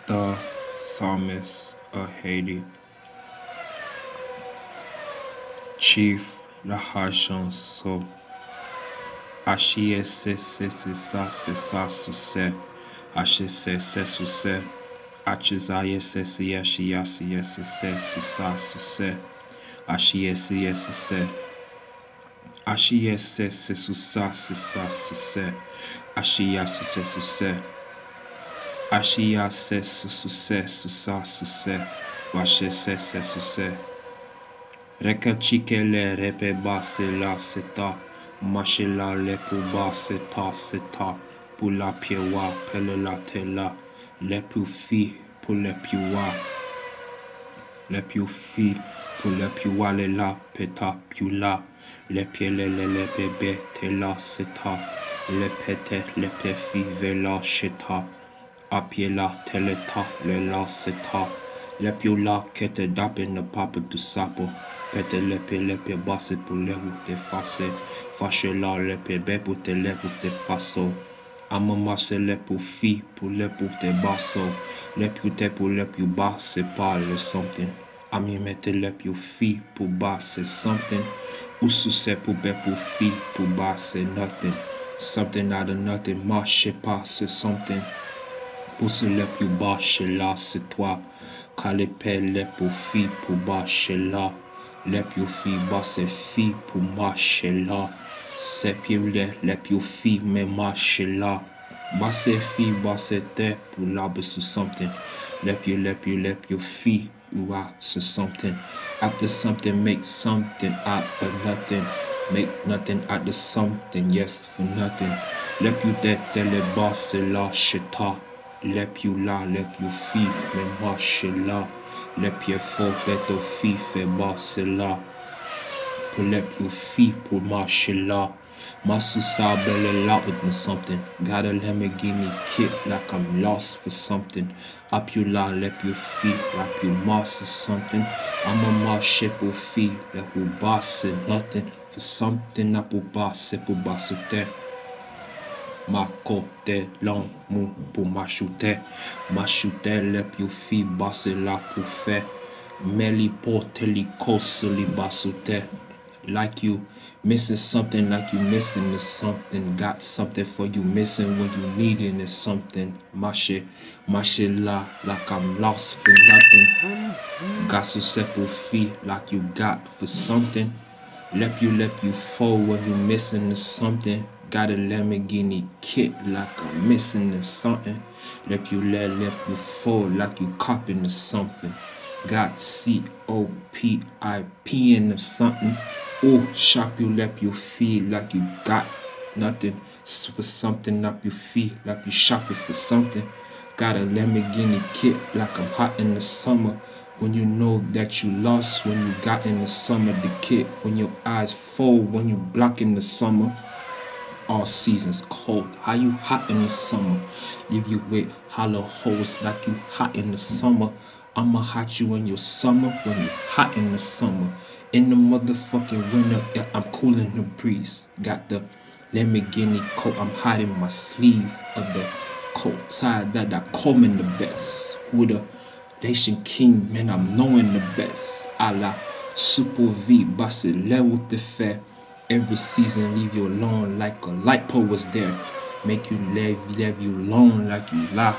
The Psalmist of Haiti, Chief la Haitian so Achie c'est ça succès Achie c'est succès Achizaye c'est yashia c'est ça succès Achie c'est Achie c'est ça succès Achia c'est succès Achia c'est succès Wache c'est succès Rekachikele repe basse la seta, machela le pou seta, pou la piewa, pele la tela, le pou fi, pou le piwa, le piu fi, pou le piwa le la, peta piu la, le piele le bebe tela seta, le pete le pe fi vela sheta, apie la teleta le la seta. Le più la che te dape ne pape tu sapo. Pete lepe basse pour le ou te face. Fâche la lepe be pour te le pour te faso. Amama se le pour fi pour le pour te basso. Le più te pour le più bas c'est pas le something. Ami mette le più fi pour bas c'est something. Ou sous c'est pour be pour fi pour bas c'est nothing. Something out of nothing, marche pas c'est something. Pour ce le plus bas chez là c'est toi. Car les pelles les pour filles pour bas chez là. Les plus filles bas c'est filles pour marcher là. C'est pieds les plus filles mais marcher là. Bas c'est filles bas c'est terre pour l'arbre sous something. Les plus filles ou are so something. After something make something out of nothing. Make nothing out of something, yes for nothing. Les plus tête les bas c'est là chez toi. Les pieds là, les pieds filles, mais marche là. Les pieds forts, fait aux filles, fait basse là. Pour les pieds filles, pour marcher là. My suicide belly loud with me something. Gotta let me give me kick like I'm lost for something. Up you la, let you feet like you master something. I'm a marche pour filles, like who boss nothing. For something, up pour boss there. Ma côté long mou pour m'achouter le più fi basse là pour faire mais li porte li cause li bassoute like you missing something like you missing is something got something for you missing when you needing is something marche là like I'm lost for nothing got success pour fi like you got for something let you fall when you missing is something. Got a Lamborghini kit like I'm missing or something. Let you fall like you copping or something. Got COPIP or something. Oh, shop you let you feel like you got nothing for something up you feel like you shopping for something. Got a Lamborghini kit like I'm hot in the summer. When you know that you lost when you got in the summer the kit. When your eyes fold when you block in the summer. All seasons cold. How you hot in the summer? Leave you with hollow holes like you hot in the summer. I'ma hot you in your summer when you hot in the summer. In the motherfucking winter, yeah, I'm cooling the breeze. Got the Lamborghini coat, I'm hiding my sleeve of the coat tie that I comb in the best. With a Haitian king, man, I'm knowing the best. A la Super V, bossy level with the fair. Every season leave you alone like a light pole was there. Make you leave you alone like you lie.